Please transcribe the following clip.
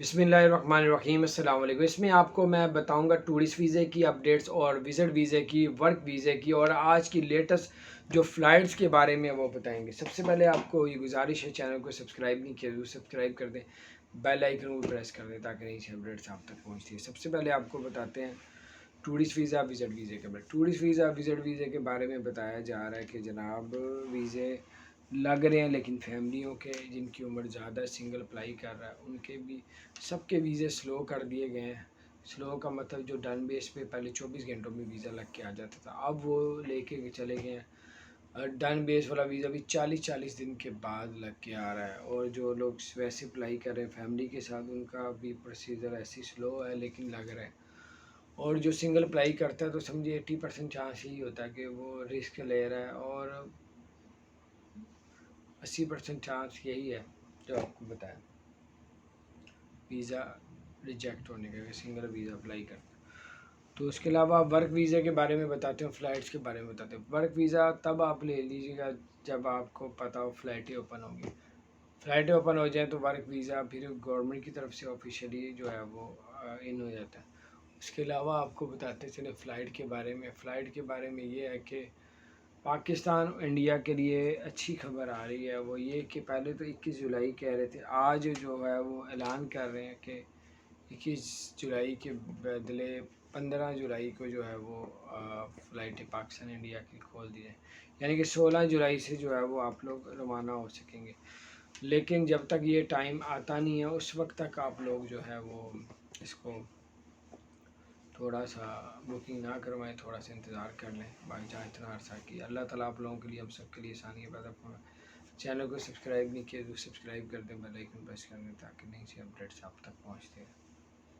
बिस्मिल्लाहिर्रहमानिर्रहीम अस्सलाम वालेकुम। इसमें आपको मैं बताऊंगा टूरिस्ट वीज़े की अपडेट्स और विज़िट वीज़े की, वर्क वीज़े की और आज की लेटेस्ट जो फ़्लाइट्स के बारे में वो बताएंगे। सबसे पहले आपको ये गुजारिश है, चैनल को सब्सक्राइब नहीं किया तो सब्सक्राइब कर दें, बेल आइकन को प्रेस कर दें ताकि नई सी अपडेट्स आप तक पहुँचती है। सबसे पहले आपको बताते हैं टूरिस्ट वीज़ा विज़िट वीज़े के बारे में। टूरिस्ट वीज़ा विज़िट वीज़े के बारे में बताया जा रहा है कि जनाब वीज़े लग रहे हैं, लेकिन फैमिलियों के जिनकी उम्र ज़्यादा सिंगल अप्लाई कर रहा है उनके भी सबके वीज़े स्लो कर दिए गए हैं। स्लो का मतलब जो डन बेस पे पहले 24 घंटों में वीज़ा लग के आ जाता था, अब वो लेके चले गए हैं। डन बेस वाला वीज़ा भी 40-40 दिन के बाद लग के आ रहा है। और जो लोग वैसे अप्लाई कर रहे हैं फैमिली के साथ, उनका भी प्रोसीजर ऐसी स्लो है लेकिन लग रहा है। और जो सिंगल अप्लाई करता है तो समझिए 80% चांस यही होता है कि वो रिस्क ले रहा है, और 80% चांस यही है जो आपको बताया वीज़ा रिजेक्ट होने का, सिंगल वीज़ा अप्लाई कर। तो उसके अलावा वर्क वीज़ा के बारे में बताते हैं, फ़्लाइट्स के बारे में बताते हैं। वर्क वीज़ा तब आप ले लीजिएगा जब आपको पता हो फ़्लाइटें ओपन होंगी। फ़्लाइटें ओपन हो जाए तो वर्क वीज़ा फिर गवर्नमेंट की तरफ से ऑफिशियली जो है वो इन हो जाता है। उसके अलावा आपको बताते चले फ़्लाइट के बारे में। फ़्लाइट के बारे में ये है कि पाकिस्तान इंडिया के लिए अच्छी खबर आ रही है, वो ये कि पहले तो 21 जुलाई कह रहे थे, आज जो है वो ऐलान कर रहे हैं कि 21 जुलाई के बदले 15 जुलाई को जो है वो फ़्लाइटें पाकिस्तान इंडिया की खोल दी जाए, यानी कि 16 जुलाई से जो है वो आप लोग रवाना हो सकेंगे। लेकिन जब तक ये टाइम आता नहीं है उस वक्त तक आप लोग जो है वो इसको थोड़ा सा बुकिंग ना करवाएं, थोड़ा सा इंतज़ार कर लें। भाई जहाँ इतना अर्सा किया, अल्लाह ताला आप लोगों के लिए, हम सब के लिए आसानियाँ पैदा फरमाए। चैनल को सब्सक्राइब नहीं किया तो सब्सक्राइब कर दें, बेल आइकन प्रेस कर दें ताकि नई सी अपडेट्स आप तक पहुँचती हैं।